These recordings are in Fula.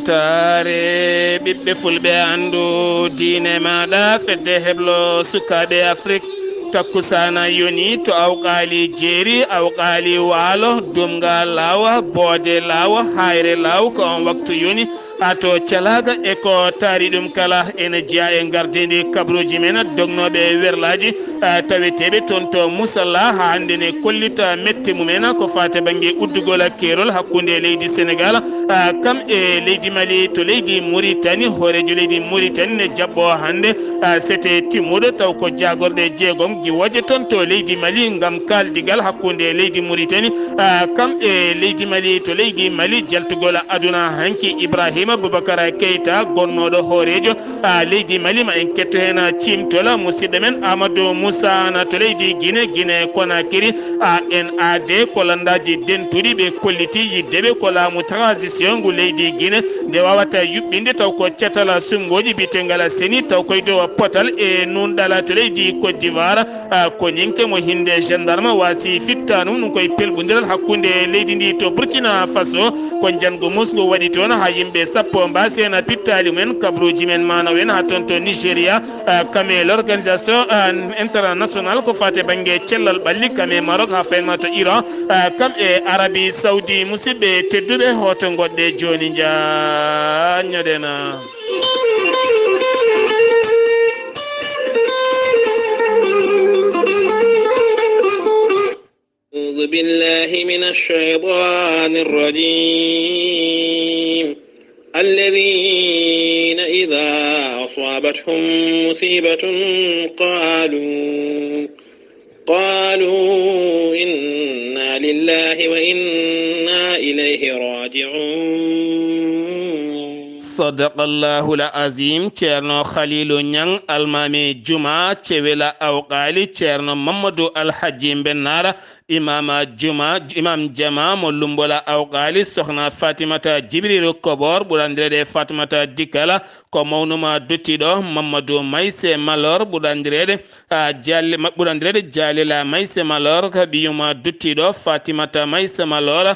weltare ɓiɓɓe fulɓe andu diine maɗa fedde heblo sukaɓe Afrique takkusana yoni to awqali jeeri awqali waalo dumga lawa boode lawa hayre law ko on waktu yoni ato calaga e ko taari ɗum kala ene jeeya e gardidi kabaruuji men dognoɓe werlaji taweteɓe toon to musalla ha hannde ne kollita metti mumen ko fate banggue uddugol keerol hakkude leydi Sénégal kam e leydi Mali to leydi Mauritanie hoorejo leydi Mauritanie ne jabɓo hannde c'était timmuɗo taw ko jagorɗe jeegom giwoje toon to leydi Mali gam kaldigal hakkude leydi Mauritanie kam e leydi Mali to leydi Mali jaltugol aduna hanki Ibrahima Boubacara Keita gonnoɗo hoorejo leydi Mali ma en ketto hen cimtola musidɗo men Amadou Moussa na to leydi Guinée Conakry NAD kolandaji dentuɗi ɓe kolliti yiddeɓe ko laamu transition ngu leydi Guinée nde wawata yuɓɓinde taw ko catala sungoji bitegal seni taw koye dow potal e nunɗala to leydi Côte d'Ivoire ko ñinke mo hinde gendarme wasi fitta ɗum ɗum koye pelɓodiral hakkude leydi ndi to Burkina Faso ko jango musgo waɗi toon ha yimɓe sappo mbasena pittali mumen kabaruuji men manaw en ha toon to Nigéria kame l'organisation international ko fate banggue cellal ɓalli kame Maroc ha fayma to Iran kam e Arabie Saoudi musidɓe tedduɓe hoto goɗɗe joni jañoɗena أعوذ بالله من الشيطان الرجيم الذين إذا أصابتهم مصيبة قالوا إنا لله وإنا إليه راجعون صدق الله العظيم ceerno Khalilou Niang almami juma cewela awqali ceerno Mamadou Alhaji Mbennara imam jama mo lumbola awqali sohna Fatimata Jibril Kobor ɓurandirede Fatimata Dikala ko mawnuma dottiɗo Mamadou Mayse Malor ɓurandirede Jalila Mayse Malor ko ɓiyuma dottiɗo Fatimata Mayse Malor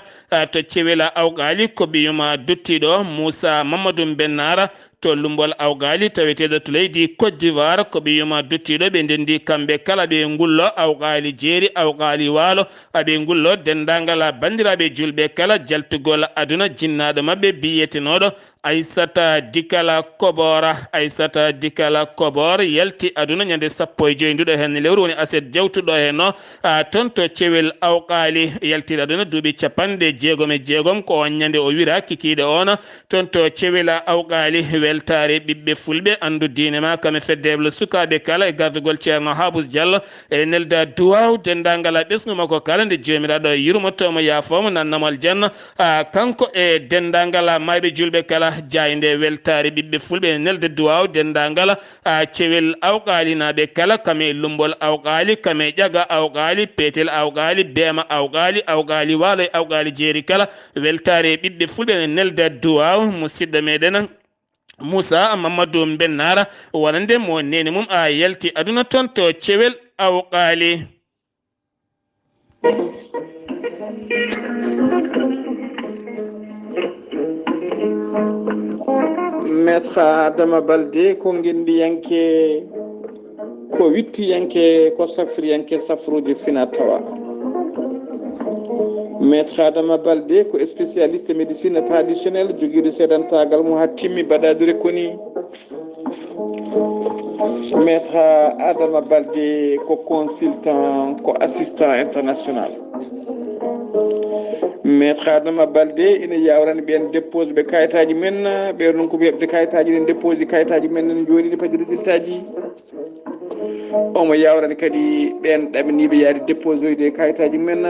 to cewela awqali ko ɓiyuma dottiɗo Moussa Mamadou Mbennara to lumbol awqali taweteɗo to leydi Côte d'Ivoire ko ɓiyuma dottiɗo ɓe ndendi kamɓe kala ɓe ngullo awqali jeeri awqali waalo aɓe ngullo dendagal bandiraɓe julɓe kala jaltugol aduna jinnaɗo mabɓe biyetenoɗo Aissata Dikala Kobor yalti aduna ñande 15 nduɗo hen lewru woni aset jawtuɗo hen no toon to cewel awqali yaltiɗo aduna duuɓi 6 ko on ñande o wira kikiɗe on toon to cewel awqali weltare ɓiɓɓe fulɓe andu diine ma kame feddeble sukaɓe kala e gardugol ceerno Habous Diallo e nelda duwaw dendagal ɓesgu makko kala nde jomiraɗo yurmotomo yafomo nannamal janna kanko e dendagal mayɓe julɓe kala jayde weltare ɓiɓɓe fulɓe nelde duwaw dendagal cewel awqali naɓe kala kame lumbol awqali kame ƴaga awqali peetel awqali beema awqali waalo e awqali jeeri kala weltare ɓiɓɓe fulɓe nelde duwaw musidɗo meɗen Moussa Mamadou Mbennara wonande mo neni mum yalti aduna toon to cewel awqali maître Adama Baldé ko gendiyanke ko wittiyanke ko safriyanke safruji fina tawa maître Adama Baldé ko spécialiste médecine traditionnelle joguiɗo seedantagal mo ha timmi baɗadire koni maître Adama Baldé ko consultant ko assistant international maître Adama Baldé ina yawrani ɓen dépose ɓe kayitaji men ɓe non ko heɓde kayitaji ɗen dépose kayitaji men ne joni ne padi résultat ji omo yawrani kadi ɓen ɗaminiɓe yaade dépose oyde kayitaji men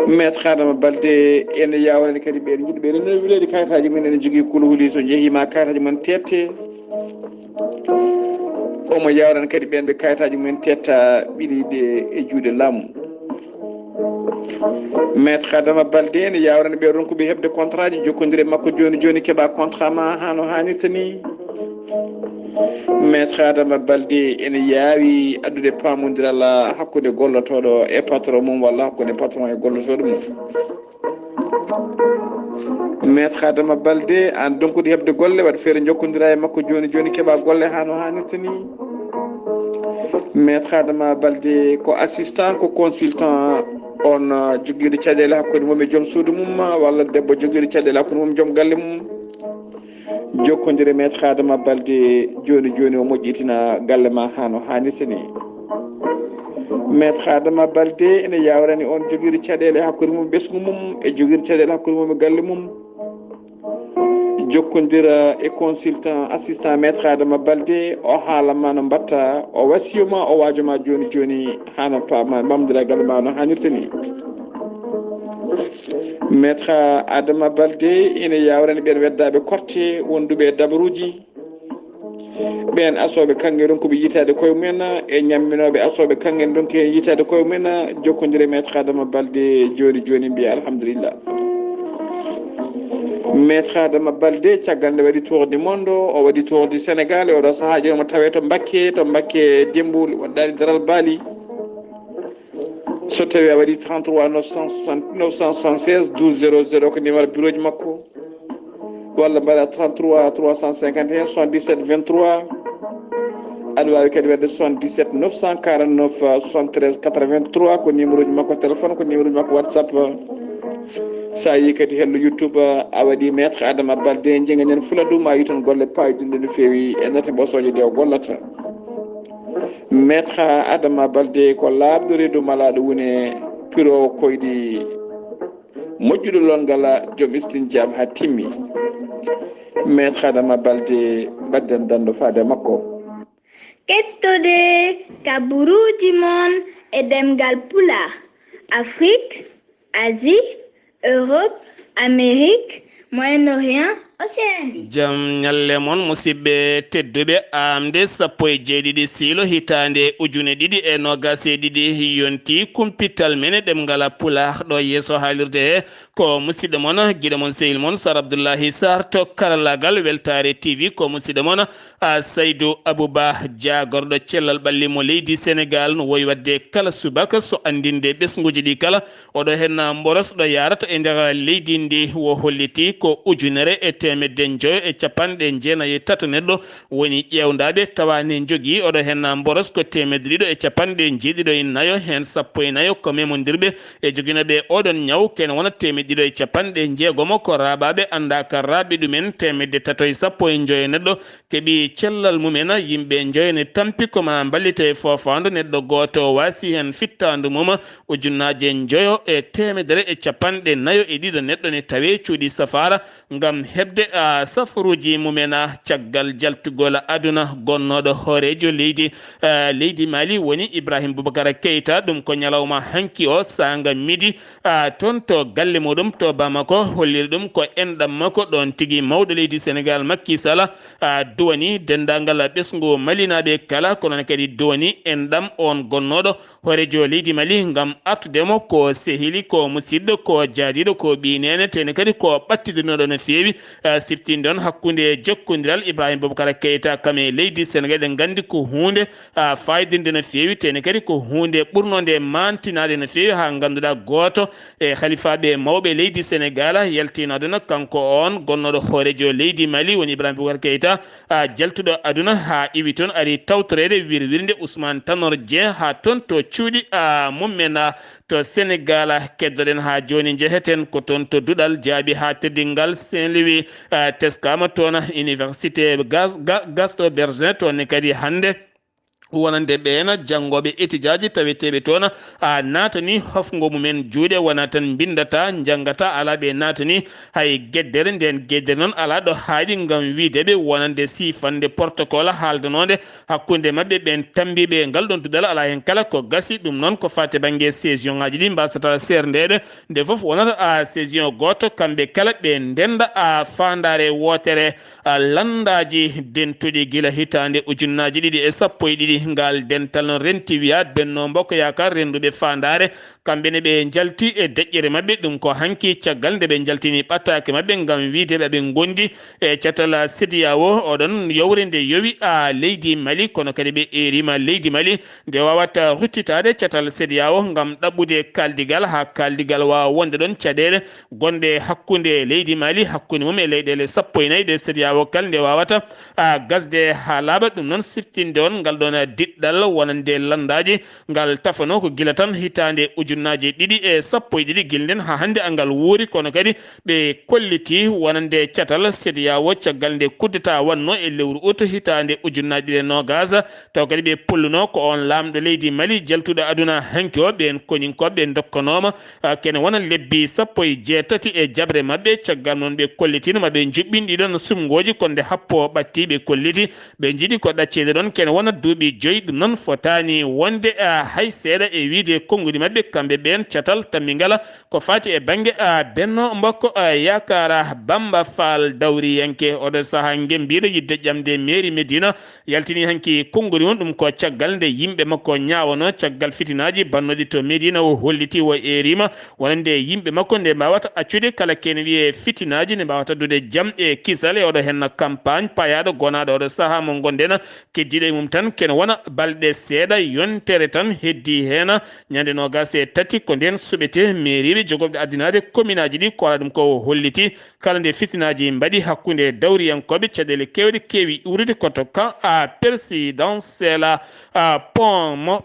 maître Adama Baldé ene yawrani kadi ɓen jiɗi ɓe renouvelede kayitaji men ene jogui kuluhuli so jeehima kayitaji men tette omo yawrani kadi ɓen ɓe kayitaji men tetta ɓiriɗe e juuɗe laamu maître Adama Baldé ene yawrani ɓe ronko ɓe heɓde contrat ji jokkodire makko joni keeɓa contrat ma hano hannirta ni maître Adama Baldé ene yaawi addude pamodiral hakkude gollotoɗo e patron mum walla hakkude patron e gollotoɗo mum maître Adama Balde an donkude hebde golle waɗa feere jokkodira e makko joni joni keɓa golle ha no hannirta ni. maître Adama Balde ko assistant ko consultant on joguiɗo caɗele hakkude mum e joom suudu mum walla debbo joguiɗo caɗele hakkude mum joom galle mum. jokkodire maître Adama Balde joni joni o moƴƴitina galle ma ha no hannirta ni. maître Adama Balde ene yawrani on joguiɗo caɗele hakkude mum ɓesgu mum e joguiɗo caɗele hakkude mum e galle mum. jokkodira e consultant assistant maître Adama Balde o haalama no mbatta o wasiyoma o wajoma joni joni hano pama mamdira galle ma no hannirta ni. maître Adama Balde ene yawrani ɓen weddaɓe korte wonduɓe e dabaruji ɓen asoɓe kanŋe ronkuɓe yitade koye mumen e ñamminoɓe asoɓe kanŋe donke yitade koye mumen. jokkodire maître Adama Balde joni joni mbiya alhamdulillah. maître Adama Balde caggal nde waɗi tour du monde o waɗi tour du Sénégal oɗo saahaji omo tawe to Mbacké Dembul wonɗani daral Bali. so tawi a waɗi 33 976 12 00 ko numéro bureau ji makko walla mbaɗa 33 351 77 23 aɗa wawi kadi wadde 77 949 73 83 ko numéro ji makko téléphone ko numéro ji makko WhatsApp. sa yi kadi hello YouTube a waɗi maître Adama Balde jenganen fula ɗum a yi tan golle payidinde no fewi e nate ɓosoje ɗe o gollata. maître Adama Balde ko laaɓɗo reedu malaɗo woni piro koyɗi moƴƴuɗo longal joom istin jaam ha timmi. maître Adama Balde mbadden dando faade makko. Keɗtode kabaruuji mon e ɗemngal pulaar. Afrique, Asie, Europe, Amérique, Moyen-Orient, Océanie. jam ñalle moon musidɓe tedduɓe aaɓnde sappo e jeeɗiɗi siilo hitande ujune ɗiɗi e nogas e ɗiɗi yonti kumpital mene ɗemngal pulaar ɗo yeeso haalirde he ko musidɗo moon guiɗo moon sehil moon Sar Abdullaahi Saar to karallagal Weltaare TV ko musidɗo moon Saydou Abouba jagorɗo Cellal ɓalli mo leydi Sénégal no woyi wadde kala subaka so andinde ɓesguji ɗi kala oɗo hen boros ɗo yarata e nder leydi ndi wo holliti ko ujunere e temedde joyo e capanɗe jeenayi tato neɗɗo woni ƴewdaɓe tawani jogui oɗo hen boros ko temedde ɗiɗo e capanɗe jeeɗiɗo e nayo hen sappo e nayo ko memodirɓe e joguinoɓe oɗon ñaw ken wona temedde ɗiɗo e capanɗe jeegomo ko raɓaɓe anda ka raɓe ɗumen temedde tato e sappo e joyo neɗɗo keeɓi cellal mumen yimɓe joyone tampi koma ballita e fofando neɗɗo goto wasi hen fittandu mum ujunnaje joyo e temedere e capanɗe nayo e ɗiɗo neɗɗo ne tawe cuuɗi safara gam hebde safaruji mumen caggal jaltugol aduna gonnoɗo hoorejo leydi Mali woni Ibrahima Boubacara Keita ɗum ko ñalawma hanki o sanga midi toon to galle muɗum to Bamako holliri ɗum ko enɗam makko ɗon tigui mawɗo leydi Sénégal Macky Sall duwani dendagal ɓesgu malinaɓe kala kono kadi duwani enɗam on gonnoɗo hoorejo leydi Mali gam artudemo ko sehili ko musidɗo ko jaadiɗo ko ɓinene tene kadi ko ɓattidinoɗo no fewi siftinde on hakkude jokkodiral Ibrahima Boubacara Keita kame leydi Sénégal ɗen gandi ko hunde fayidinde no fewi tene kadi ko hunde ɓurnode mantinade no fewi ha ganduɗa goto e halifaɓe mawɓe leydi Sénégal yaltinoɗon kanko on gonnoɗo hoorejo leydi Mali woni Ibrahima Boubacara Keita jaltuɗo aduna ha iwi toon ari tawtorede wirwirde Ousmane Tanor Dieng ha toon to cuuɗi mummen to Sénégal keddoɗen ha joni jeheten ko toon to duɗal jaabi ha teddingal Saint-Louis teskama toon université Gaston Berger toon kadi hannde wonande ɓeena janngoɓe étudiaji taweteɓe toon natani hofgo mumen juuɗe wona tan bindata janggata ala ɓe natani hay gueddere nden gueddere noon ala ɗo haaɗi gam wideɓe wonande sifande protocole haaldanode hakkude mabɓe ɓen tambiɓe ngal ɗon duɗal ala hen kala ko gasi ɗum noon ko fate banggue session ngaji ɗi mbasata serndede nde foof wonata session goto kamɓe kala ɓe ndenda fandare wotere landaji dentuɗi guila hitande ujunnaji ɗiɗi e sappo e ɗiɗi ngal dental no renti wiyat Benno Bokk Yakar renduɓe fandare kamɓene ɓe jalti e deƴƴere maɓɓe ɗum ko hanki caggal nde ɓe jaltini ɓattake maɓɓe ngam wideɓe ɓe gondi e catal CEDEAO oɗon yowre nde yowi leydi Mali kono kadi ɓe erima leydi Mali nde wawata ruttitade catal CEDEAO ngam ɗaɓɓude kaldigal ha kaldigal wawa wonde ɗon caɗele gonde hakkude leydi Mali hakkude mum e leyɗele 14 ɗe CEDEAO kal nde wawata gasde ha laaɓa ɗum noon siftinde on ngal ɗon diɗɗal wonande landaji ngal tafano ko gila tan hitande ujunnaji 212 gilden ha hande angal wuuri kono kadi ɓe kolliti wonande catal CEDEAO caggal nde kuddeta wanno e lewru août hitande ujunnaji 20 taw kadi ɓe pulluno ko on lamɗo leydi Mali jaltuɗo aduna hanki o ɓen koninkoɓe dokkanoma kene wona lebbi 16 e jabre mabɓe caggal noon ɓe kollitino maɓe juɓɓin ɗiɗon sumgoji konde happo ɓatti ɓe kolliti ɓe jiiɗi ko ɗaccede ɗon kene wona duuɓi 5 ɗum noon fotani wonde hay seeɗa e wiide konngudi mabɓe kamɓe ɓen catal tammingala ko fati e banggue benno mbokko yakara Bamba Fall dawriyanke oɗo saaha gembiɗo yidde ƴamde mairie Médina yaltini hanki konngudi mum ɗum ko caggal nde yimɓe makko ñawano caggal fitinaji bannoɗi to Médina o holliti o erima wonande yimɓe makko nde mbawata accude kala kene wiye fitinaji nde mbawata dude jaam e kisal e oɗo hen campagne payaɗo gonaɗo oɗo saaha mo gonɗen keddiɗo e mum tan kene wona balɗe seeɗa yontere tan heddi hen ñande 23 ko nden suɓete mairiɓe jogoɓe addinade commune aji ɗi ko waɗa ɗum ko holliti kala nde fitinaji mbaɗi hakkude dawriyankoɓe caɗele kewɗe kewi iwrude koto kan présidentiel pont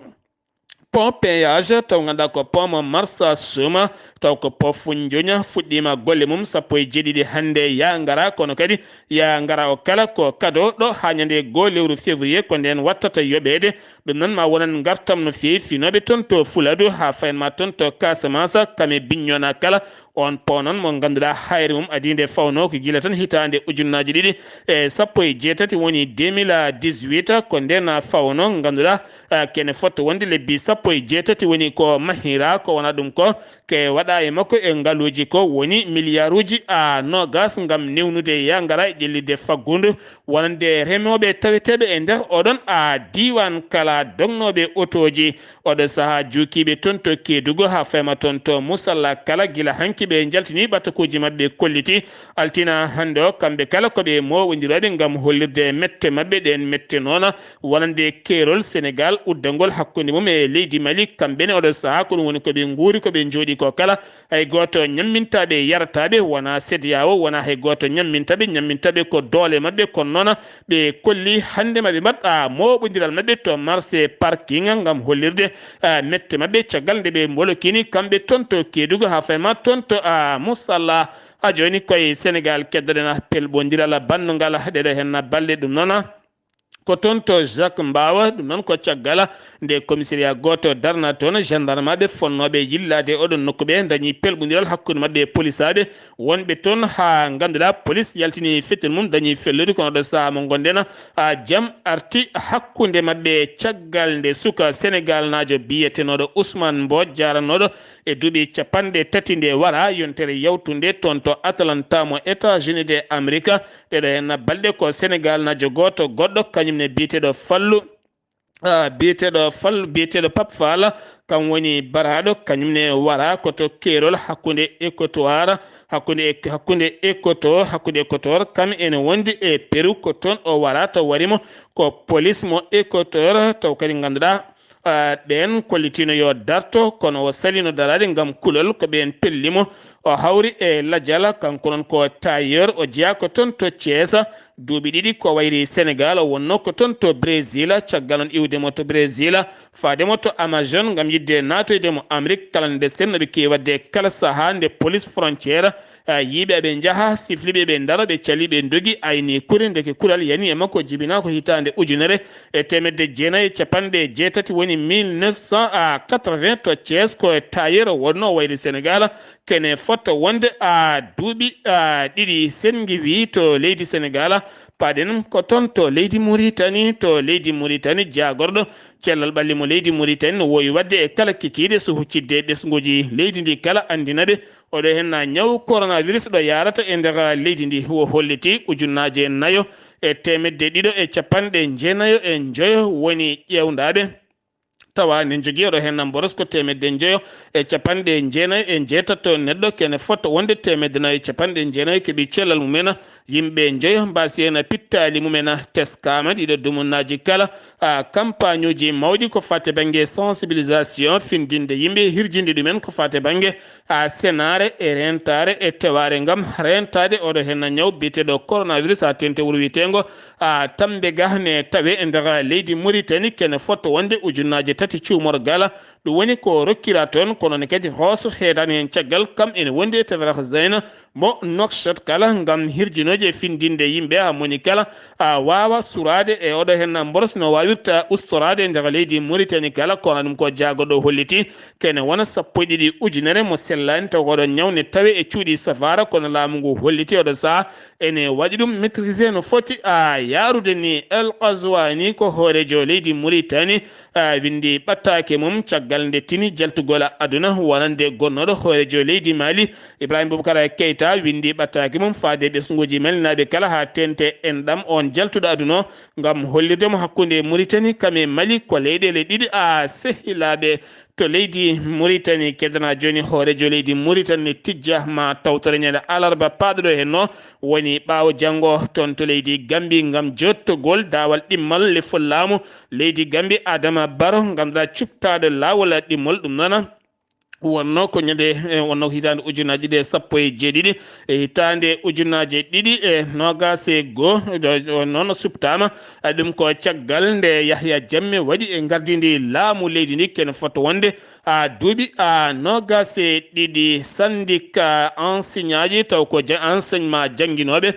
péage taw ganduɗa ko pont mo Marsa Suma taw ko pont Foundiougne fuɗɗima golle mum 17 hande ya ngara kono kadi ya ngara o kala ko kado ɗo ha ñande 1 lewru février ko nden wattata yoɓede ɗum noon ma wonan gartam no fewi finoɓe toon to Fuladu ha faynma toon to Casamance kame Bignona kala on pont noon mo ganduɗa hayre mum adinde fawno ko gila tan hitande ujunnaji 218 woni 2018 ko nden fawno ganduɗa kene fotto wonde lebbi 18 woni ko mahira ko wona ɗum ko ke waɗa e makko e ngaluji ko woni milliard uji 20 ngam newnude ya ngara e ƴellide faggudu wonande remoɓe taweteɓe e nder oɗon diwan kala dognoɓe otoji oɗo saaha jukiɓe toon to Kédougou ha fayma toon to Moussala kala gila hanki ɓe jaltini ɓattakuji mabɓe kolliti altina hande o kamɓe kala koɓe mowodiroɓe ngam hollirde mette mabɓe ɗen mette noon wonande keerol Sénégal uddangol hakkude mum e leydi Mali kamɓene oɗo saaha ko ɗum woni koɓe guuri koɓe jooɗi ko kala hay goto ñammintaɓe yarataɓe wona CEDEAO wona hay goto ñammintaɓe ko doole mabɓe kono noon ɓe kolli hande maɓe mbaɗa moɓodiral mabɓe to marché parking ngam hollirde mette mabɓe caggal nde ɓe molokini kamɓe toon to Kédougou ha fayma toon to Moussala ha joni koye Sénégal keddoɗen pelɓodiral bannogal ɗeɗo hen balle ɗum noon ko toon to Jacques Mbawa ɗum noon ko caggal nde commissariat goto darna toon gendarme ɓe fonnoɓe yillade oɗon nokkuɓe dañi pelɓodiral hakkude mabɓe police aɓe wonɓe toon ha ganduɗa police yaltini fettel mum dañi fellude kono ɗo saaha mo gonɗen jaam arti hakkude mabɓe caggal nde suka Sénégal najo biyetenoɗo Ousmane Mbodj jaranoɗo e duuɓi 30 nde wara yontere yawtunde toon to Atlanta mo États-Unis de Amérique ɗeɗo hen balɗe ko Sénégal najo goto goɗɗo kañumne biyeteɗo fallu biyeteɗo Pape Fall kam woni baraɗo kañumne wara koto keerol hakkude Équateur hakkude Équateur kam ene wondi e Pérou ko toon o wara taw warimo ko police mo Équateur taw kadi ganduɗa ɓen kollitino yo darto kono o salino darade ngam kulol ko ɓen pellimo o hawri e ladial kanko noon ko tailleur o jeeya ko toon to Thiès duuɓi ɗiɗi ko wayri Sénégal o wonno ko toon to Brésil caggal on iwdemo to Brésil faademo to Amazon ngam yidde natoydemo Amérique kala nde sennoɓe kewi wadde kala saaha nde police frontiére yiiɓe ɓe jaaha sifliɓe ɓe dara ɓe cali ɓe dogi ayni kuri ndeke kural yani e makko jibina ko hitande ujunere e temedde jeenayyi capanɗe jeetati woni 1980 to Thiès ko tailleur wonno wayri Sénégal kene fotta wonde duuɓi ɗiɗi sengi wi to leydi Sénégal paɗen ko toon to leydi Mauritanie jagorɗo cellal ɓalli mo leydi Mauritanie no wowi wadde e kala kikiɗe so huccidde ɓesguji leydi ndi kala andinaɓe oɗo hen ñaw coronavirus ɗo yarata e nder leydi ndi o holliti ujunnaje 4 e temedde 2 e capanɗe jeenayo e joyo woni ƴewdaɓe tawa ne jogii oɗo hen boros ko temedde jeeyo e capanɗe jeenayi e jeetato neɗɗo kene fotto wonde temedde nayi capanɗe jeenayi keeɓi cellal mumen yimɓe jeeyo mbasi hen pittali mumen teskama ɗiɗo dumunnaji kala campagne uji mawɗi ko fate banggue sensibilisation findinde yimɓe hirjinde ɗumen ko fate banggue senare e rentare e teware gam rentade oɗo hen ñaw biteɗo coronavirus ha tente wuuro wiyetego tambe ga ne tawe e nder leydi Mauritanie kene fotto wonde ujunnaji tati cuumor gala ɗum woni ko rokkira toon kono ne kadi hooso heedani hen caggal kam ene wondi e tawara zeyna mo nokshot kala gam hirjinoje findinde yimɓe ha moni kala wawa surade e oɗo hen boros no wawirta ustorade e nder leydi Mauritanie kala kono ɗum ko jaagoɗo holliti kene wona 1.2 ujunere mo sellani taw oɗon ñawne tawe e cuuɗi safara kono laamu ngu holliti oɗo saha ene waɗi ɗum maîtrisé no foti yarude ni El Qazouani ko hoorejo leydi Mauritanie windi ɓattake mum caggal nde tini jaltugol aduna wonande gonnoɗo hoorejo leydi Mali Ibrahima Boubacar Keita windi ɓattake mum faade ɓesguji melnaɓe kala ha tente en ɗam on jaltuɗo aduna gam hollidemo hakkude Mauritanie kame Mali ko leyɗele ɗiɗi sehilaɓe to leydi Mauritanie kedana joni hoorejo leydi Mauritanie tijja ma tawtore ñande alarba paɗoɗo henno woni ɓaawo janggo toon to leydi Gambie gam jottogol dawal ɗimmal lefol laamu leydi Gambie Adama Barrow ganduɗa cuɓtade lawol ɗimmol ɗum noon wonno ko ñande wonno ko hitande ujunnaji ɗiɗi e 17 e hitande ujunnaji ɗiɗi e nogas e goho noon suptama ɗum ko caggal nde Yahya Jammeh waɗi e gardidi laamu leydi ndi kene fotto wonde duuɓi nogas e ɗiɗi syndicat enseignant ji taw ko enseignement jangguinoɓe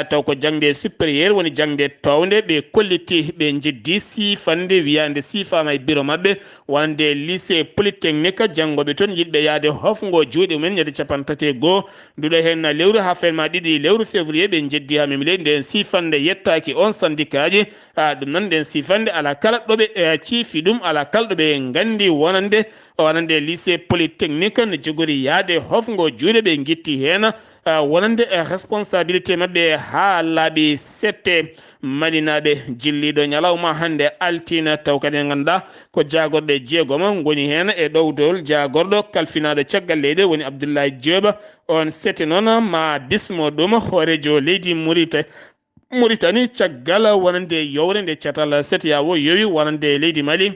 taw ko jangde supérieur woni jangde towde ɓe kolliti ɓe jeddi sifande wiyande sifama e bureau mabɓe wonde lycée polytechnique janggoɓe toon yiɗɓe yaade hofgo juuɗe mumen ñande 31 nduɗo hen lewru ha ferma ɗiɗi lewru février ɓe jeddi ha memi leydi nden sifande yettaki on syndicat ji ɗum noon nden sifande ala kala ɗoɓe ciifi ɗum ala kala ɗoɓe gandi wonande lycée polytechnique ne jogori yaade hofgo juuɗe ɓe guitti hen wonande responsabilité mabɓe ha laaɓi 7 malinaɓe jilliɗo ñalawma hannde altina taw kadi ganduɗa ko jagorɗo jeegom goni hen e ɗowdol jagorɗo kalfinaɗo caggal leydi woni Abdullaahi Saar on sete noon ma bismo ɗum hoorejo leydi Mauritanie caggal wonande yowre nde catal setiyawo yowi wonande leydi Mali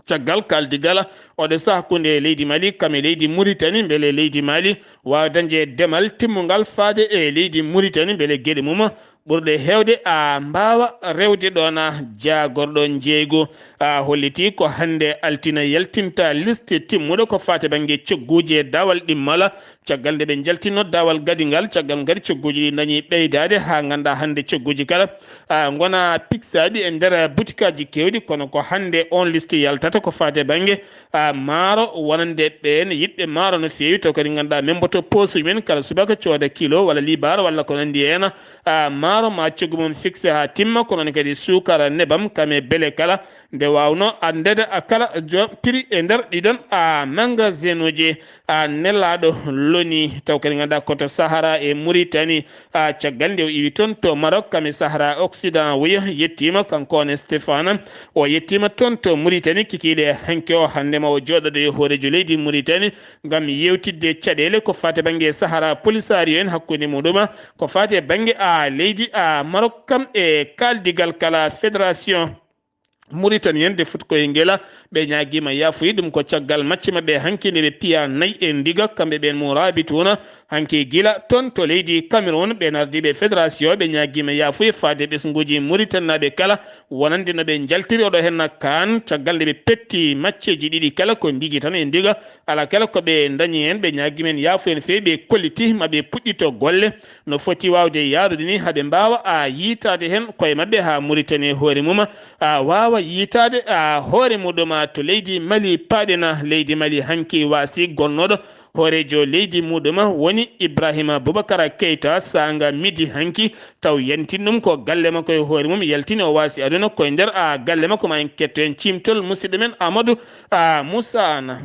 caggal kaldigal oɗo saha hakkude leydi Mali kame leydi Mauritanie beele leydi Mali wawa dañde demal timmugal faade e leydi Mauritanie beele gueɗe mum ɓurɗe hewde mbawa rewde ɗon jagorɗo jeeygu holliti ko hande altina yaltinta liste timmuɗo ko fate banggue cogguji e dawal ɗimmala caggal nde ɓe jaltinno dawal gadigal caggal gadi cogguji ɗi dañi ɓeydade ha ganduɗa hande cogguji kala gona piksaɗi e nder boutique aji kewɗi kono ko hande on liste yaltata ko fate banggue maaro wonande ɓen yiɗɓe maaro no fewi taw kadi ganduɗa memboto poche men kala subaka cooda kilo walla libar walla ko nandi hen maaro ma coggu mum fixé ha timma kono ne kadi sukara nebam kame beele kala nde wawno andede kala prix e nder ɗiɗon magasin uji nelaɗo loni taw kadi ganduɗa koto Sahara e Mauritanie caggal nde o iwi toon to Maroc kame Sahara Occident wiya yettima kankone Stéphane o yettima toon to Mauritanie kikiɗe hanke o handema o joɗoɗo e hoorejo leydi Mauritanie gam yewtidde caɗele ko fate banggue Sahara polisario en hakkude muɗum ko fate banggue leydi Maroc kam e kaldigal kala fédération Mauritanienne de foot koye ngela ɓe ñaguima yafuyi ɗum ko caggal macce mabɓe hanki nde ɓe piya nayyi e ndiga kamɓe ɓen mo rabituna hanki gila toon to leydi Cameroun ɓe nardiɓe fédération ɓe ñaguima yafuyi fade ɓesguji Mauritanaɓe kala wonande no ɓe jaltiri oɗo henna kan caggal nde ɓe petti macceji ɗiɗi kala ko ndigi tan e ndiga ala kala ko ɓe dañi hen ɓe ñaguimen yafuyi en fewi ɓe kolliti maɓe puɗɗito golle no foti wawde yarude ni haaɓe mbawa yitade hen koye mabɓe ha Mauritanie hoore mum wawa yitade hoore muɗum to leydi Mali paɗena leydi Mali hanki wasi gonnoɗo hoorejo leydi muɗum woni Ibrahima Boubacar Keita sanga midi hanki taw yantin ɗum ko galle makko e hoore mum yaltini o wasi aduna koye nder galle makko ma en ketto en cimtol musidɗo men Amadou Moussa Ana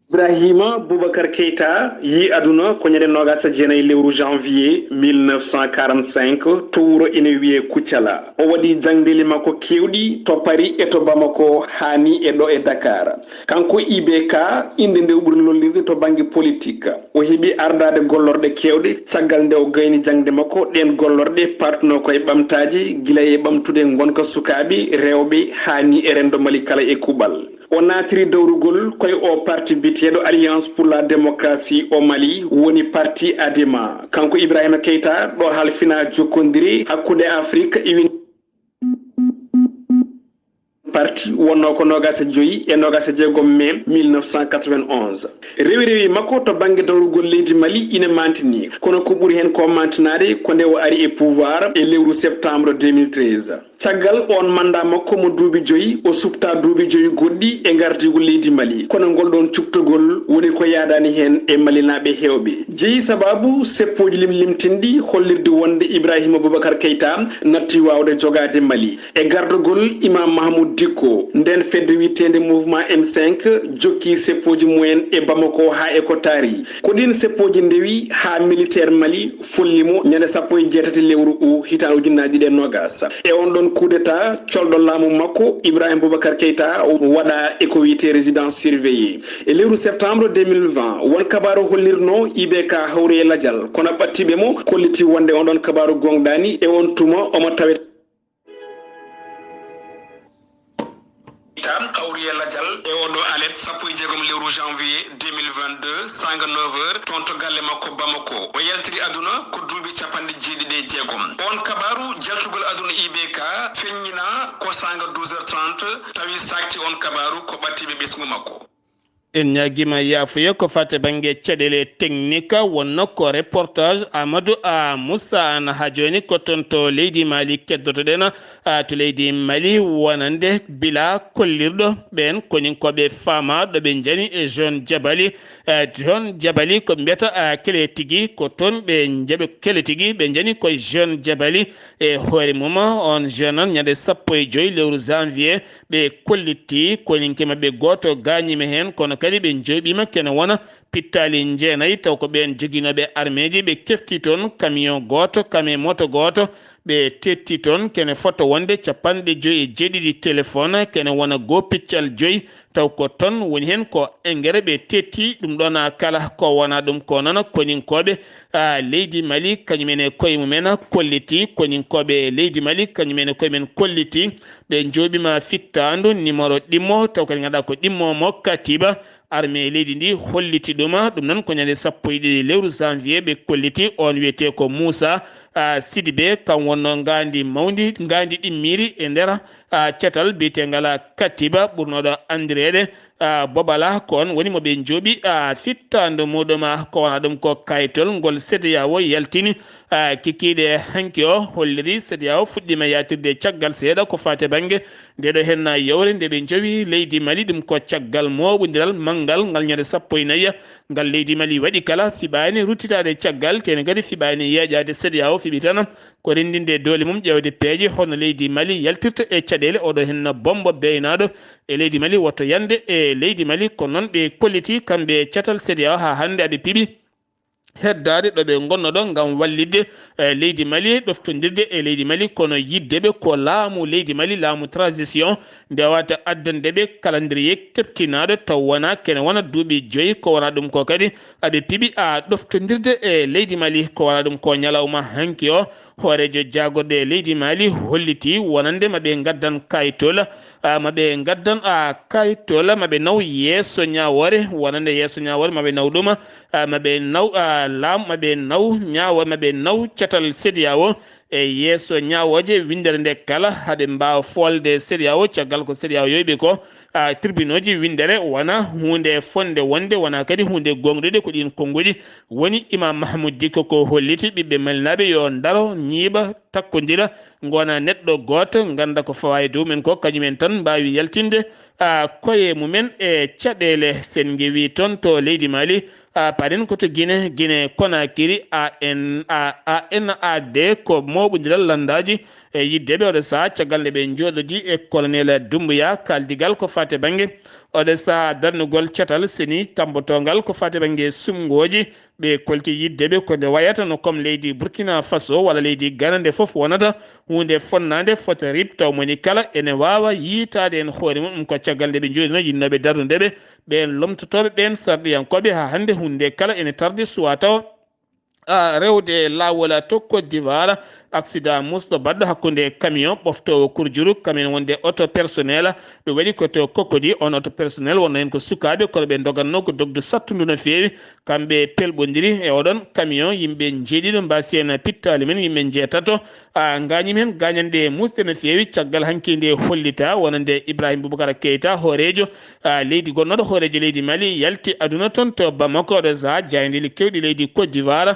Ibrahima Boubacar Keita yi aduna ko ñande nogasa jeenayi lewru janvier 1945 to wuro ene wiye Kuccala o waɗi jangdeli makko kewɗi to Paris e to Bamako hani e ɗo e Dakar kanko IBK inde nde ɓuri lollirde to banggue politique o heeɓi ardade gollorɗe kewɗe caggal nde o gayni jangde makko ɗen gollorɗe partuno koye ɓamtaji guila e ɓamtude gonka sukaɓe rewɓe hani e rendo Mali kala e kuɓal o natiri dawrugol koye o parti biteɗo alliance pour la démocratie au Mali woni parti ADEMA kanko Ibrahima Keita ɗo halfina jokkodiri hakkude Afrique iwi parti wonno ko nogasa joyi e nogasa jeegom mai 1991 rewi makko to banggue dawrugol leydi Mali ina mantini kono ko ɓuuri hen ko mantinade ko nde o ari e pouvoir e lewru septembre 2013 caggal on manda makko mo duuɓi joyi o supta duuɓi joyi goɗɗi e gardigol leydi Mali kono ngol ɗon cuftogol woni ko yaadani hen e malinaɓe hewɓe jeeyi sababu seppoji limtinɗi hollirde wonde Ibrahima Boubacar Keita natti wawde jogade Mali e gardogol Imam Mahmoud Dicko nden fedde wittede mouvement M5 jokki seppoji mumen e Bamako ha e Kotari ko ɗin seppoji ndewi ha militaire Mali follimo ñande 17 lewru u hitande ujunnaje ɗiɗi nogas e on ɗon coup d'état colɗo laamu makko Ibrahima Boubacar Keita waɗa e ko wiyete résidence surveillée e lewru septembre 2020 won kabaru hollirno IBK hawri e ladial kono ɓattiɓe mo kolliti wonde on ɗon kabaru gonɗani e on tuma omo tawet tam kawriye ladial e oɗo alet 16 lewru janvier 2022 sanga 9h toon to galle makko Bamako o yaltiri aduna ko duuɓi capanɗe jeeɗiɗi e jeegom on kabaru jaltugol aduna IBK feññina ko sanga 12h30 tawi sakti on kabaru ko ɓattiɓe ɓesgu makko en ñaguima yafuya ko fate banggue caɗele technique wonno ko reportage Amadou a Moussa an ha joni ko toon to leydi Mali keddotoɗen to leydi Mali wonande bila kollirɗo ɓen koninkoɓe famaɗo ɓe jani e jeune jabali ko mbiyata kele tigui ko toon ɓe jaaɓe kele tigui ɓe jani koye jeune jabali e hoore mum on jeune on ñande 15 lewru janvier ɓe kolliti koninke mabɓe goto gañima hen kono kadi ɓe jooɓima kene wona pittali jeenayyi taw ko ɓen joguinoɓe armeji ɓe kefti toon camion goto camion moto goto ɓe tetti toon kene fotto wonde 57 téléphone kene wona go piccal 5 taw ko toon woni hen ko engrais ɓe tetti ɗum ɗon kala ko wona ɗum ko noon koninkoɓe leydi Mali kañumene koye mumen kolliti koninkoɓe leydi Mali kañumene koye men kolliti ɓe jooɓima fittandu numéro ɗimmo taw kadi ganduɗa ko ɗimmomo katiba armée leydi ndi holliti ɗuma ɗum noon ko ñande 12 lewru janvier ɓe kolliti on wiyete ko Moussa Sidibé kam wonno gandi mawdi gandi ɗimmiri e nder cetal biyetengal katiba ɓurnoɗo andirede bobala ko on woni moɓe jooɓi fittandu muɗum ko wona ɗum ko kayitol ngol CEDEAO yaltini kikiɗe hanki o holliri CEDEAO fuɗɗima yatirde caggal seeɗa ko fate banggue ndeɗo hen yewre nde ɓe jowi leydi Mali ɗum ko caggal moɓodiral manggal ngal ñande 14 ngal leydi Mali waɗi kala fiɓani ruttitade caggal tene kadi fiɓani yeeƴade CEDEAO fiɓi tan ko rendinde doole mum ƴewde peeje hono leydi Mali yaltirta e caɗele oɗo hen bombo beynaɗo e leydi Mali wotto yande e leydi Mali ko noon ɓe kolliti kamɓe catal CEDEAO ha hande aɓe piiɓi heddade ɗo ɓe gonnoɗo gam wallidde leydi Mali ɗoftodirde e leydi Mali kono yiddeɓe ko laamu leydi Mali laamu transition nde wata addandeɓe calendrier keptinaɗo taw wona kene wona duuɓi 5 ko wona ɗum ko kadi aɓe piiɓi ɗoftodirde e leydi Mali ko wona ɗum ko ñalawma hanki o hoorejo jagorɗe leydi Mali holliti wonande maɓe gaddan kayitol maɓe gaddan kayitol maɓe naw yeeso ñawore wonande yeeso ñawore maɓe naw ɗum maɓe naw laam maɓe naw ñawore maɓe naw catal CEDEAO e yeeso ñawoje windere nde kala haɓe mbawa folde CEDEAO caggal ko CEDEAO yoyɓe ko tribunal ji windere wona hunde fonde wonde wona kadi hunde gonɗude ko ɗin konguɗi woni Imam Mahmoud Dicko ko holliti ɓiɓɓe malnaɓe yo daro ñiiɓa takkodira gona neɗɗo goto ganda ko fawa e dow men ko kañumen tan mbawi yaltinde koye mumen e caɗele sen gewi toon to leydi Mali paɗen koto Guinée Conakry ANAD ko moɓodiral landaji e yiddeɓe oɗo saha caggal nde ɓe jooɗodi e colonel Doumbouya kaldigal ko fate banggue oɗo saha darnugol cetal seni tambotongal ko fate banggue sumgoji ɓe kolti yiddeɓe ko nde wayata no comme leydi Burkina Faso walla leydi Ghana nde foof wonata hunde fonnade fota rib taw moni kala ene wawa yitade en hoore mum ko caggal nde ɓe jooɗino yinnoɓe darnudeɓe ɓen lomtotoɓe ɓen sarɗiyankoɓe ha hande hunde kala ene tardi suwa taw rewde lawol to Côte d'Ivoire accident musɗo baɗɗo hakkude camion ɓoftowo kurjuru camion wonde auto personnel ɗo waɗi koto Cocody on auto personnel wonno hen ko sukaɓe kono ɓe doganno ko dogdu sattudu no fewi kamɓe pelɓodiri e oɗon camion yimɓe jeeɗiɗo mbasi hen pittali men yimɓe jeetato gañim hen gañande musde no fewi caggal hankkide hollita wonande Ibrahima Boubacara Keita hoorejo leydi gonnoɗo hoorejo leydi Mali yalti aduna toon to Bamako ɗo saha jayideli kewɗi leydi Côte d'Ivoire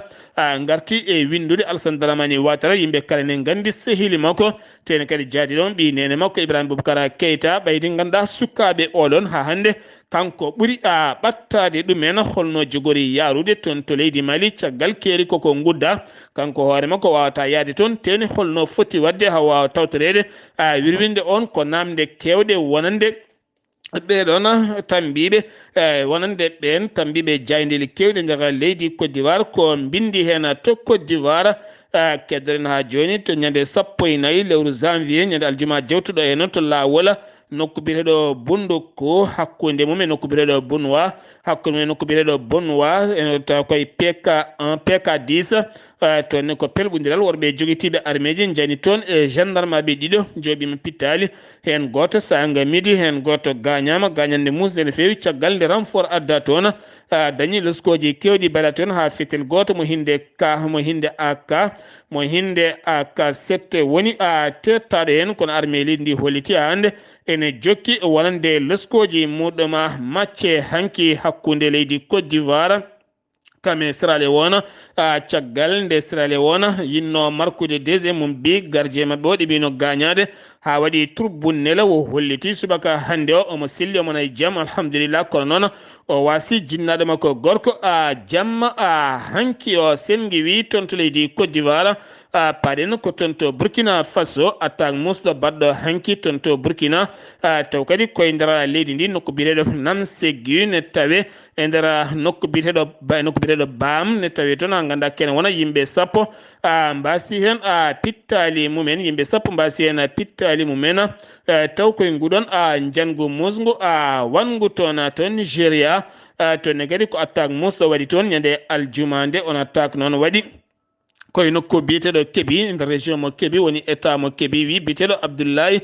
garti e windude Alassane Dramane Ouattara yimɓe kala ne gandi sehili makko tene kadi jaadi ɗon ɓi nene makko Ibrahima Boubacara Keita ɓaydi ganduɗa sukaɓe oɗon ha hande kanko ɓuuri ɓattade ɗumen holno jogori yarude toon to leydi Mali caggal keeri koko gudda kanko hoore makko wawata yaade toon teni holno foti wadde ha wawa tawtorede wirwinde on ko namde kewɗe wonande ɓeɗon tambiɓe wonande ɓen tambiɓe jaydeli kewɗe jaga leydi Côte d'Ivoire ko bindi hen to Côte d'Ivoire keddoren ha joni to ñande 14 lewru janvier ñande aljuma jewtuɗo e noon to lawol nokku biteɗo Bundukku hakkude mum e nokku biteɗo Bunwa hakkude mum e nokku biteɗo Bunwa ene taw koye PK1 PK10 toon ko pelɓodiral worɓe joguitiɓe armeji jani toon e gendarme aɓe ɗiɗo jooɓima pittali hen goto sanga midi hen goto gañama gañande musde no fewi caggal nde renfort adda toon dañi leskoji kewɗi mbaɗa toon ha fetel goto mo hinde AK 7 woni tettaɗo hen kono armée leydi ndi holliti hande ene jokki wonande leskoji muɗuma macce hanki hakkude leydi Côte d'Ivoire kame Sierra Leone caggal nde Sierra Leone yinno markude deuxiéme mum bi gardien mabɓe o ɗeɓino gañade ha waɗi tribunel o holliti subaka hande o omo selli omo nayi jaam alhamdulillah kono noon o wasi jinnaɗo makko gorko jamma hanki o sengi wi toon to leydi Côte d'Ivoire paɗen ko toon to Burkina Faso attaque musɗo baɗɗo hanki toon to Burkina taw kadi koye nder leydi ndi nokku biteɗo Namsegui ne tawe e nder nokku biteɗo Bam ne tawi toon ha ganda kene wona yimɓe sappo mbasi hen pittali mumen yimɓe sappo mbasi hen pittali mumen taw koye nguɗon jangu musgu wangu toon to Nigéria toon kadi ko attaque musɗo waɗi toon ñande aljumande on attaque noon waɗi koye nokku biteɗo Kébi nder région mo Kébi woni état mo Kébi wi biteɗo Abdullaahi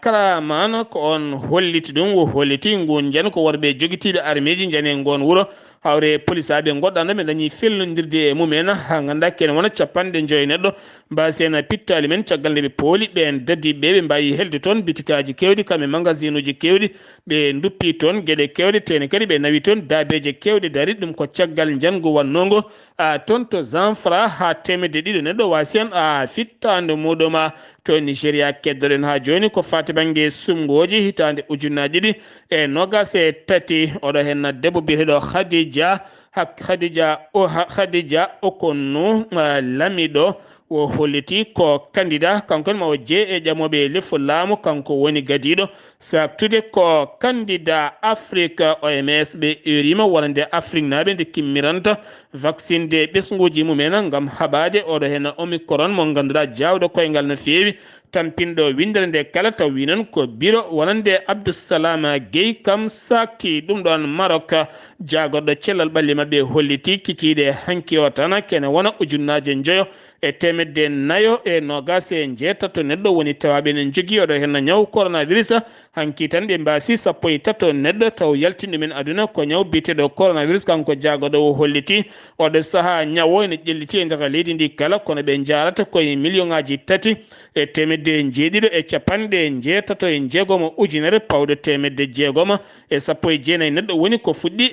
Karaman ko on holliti ɗum wo holliti ngun jan ko worɓe joguitiɓe armeji jane ngon wuuro hawre police aɓe goɗɗano ɓe dañi fellodirde e mumen ha ganda kene wona capanɗe joyi neɗɗo mbasi hen pittali men caggal nde ɓe pooli ɓen daddiɓe ɓe mbawi helde toon bitikaji kewɗi kamɓe magasin uji kewɗi ɓe duppi toon gueɗe kewɗe tene kadi ɓe nawi toon dabeje kewɗe dari ɗum ko caggal jango wannogo toon to Zamfara ha temedde ɗiɗi neɗɗo wasi hen fittande muɗum to Nigéria keddoɗen ha joni ko fati banggue sumgoji hitande ujunnaje ɗiɗi e nogas e tati oɗo hen debbo biyeteɗo Khadija Okonnu Lamiɗo o holliti ko candidat kankone ma o jee e ƴamoɓe leffu laamu kanko woni gadiɗo saktude ko candidat Afrique OMS ɓe erima wonande Afrique naaɓe nde kimmiranta vaccine de ɓesguji mumen gam haɓade oɗo hen omicron mo ganduɗa jawɗo koyngal no fewi tampinɗo windere nde kala taw wi noon ko bureau wonande Abdoussalam Gueye kam sakti ɗum ɗon Maroc jagorɗo cellal ɓalli mabɓe holliti kikiɗe hanki o tan kene wona ujunnaje joyo e temedde nayo e nogas e jeetato neɗɗo woni tawaɓe ne jogui oɗo hen ñaw coronavirus hanki tan ɓe mbasi 13 neɗɗo taw yaltinɗumen aduna ko ñaw biteɗo coronavirus kanko jagoɗo o holliti oɗo saaha ñawo ene ƴelliti e nder leydi ndi kala kono ɓe jarata koye million ngaji 3 e temedde jeeɗiɗo e capanɗe jeetato e jeegomo ujunere pawɗo temedde jeegomo e 19 neɗɗo woni ko fuɗɗi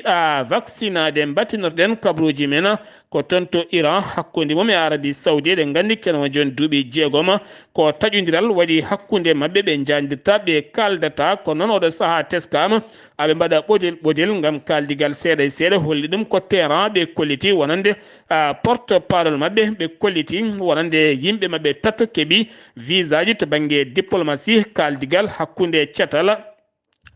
vaccinade battinorɗen kabaruuji men ko toon to Iran hakkunde mum e Arabie Saoudi ɗe gandi kene joni duuɓi 6 ko taƴodiral waɗi hakkunde mabɓe ɓe jandirta ɓe kaldata ko noon oɗo saaha teskama aɓe mbaɗa ɓotel gam kaldigal seeɗa e seeɗa holli ɗum ko terrain ɓe kolliti wonande porte parole mabɓe ɓe kolliti wonande yimɓe mabɓe tato keeɓi visa ji to banggue diplomatie kaldigal hakkunde cetala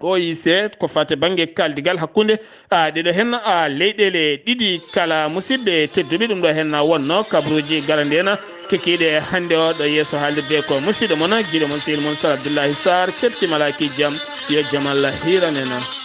OIC ko fate banggue kaldigal hakkunde ɗeɗo hen leyɗele ɗiɗi kala musidɓe tedduɓe ɗum ɗo hen wonno kabaruuji garandena kekiɗe hannde o ɗo yeeso haalirde ko musidɗo moon guiɗo moon sehil moon Sar Abdullaahi Saar kettimala ki jaam yo jaam Allah hiranena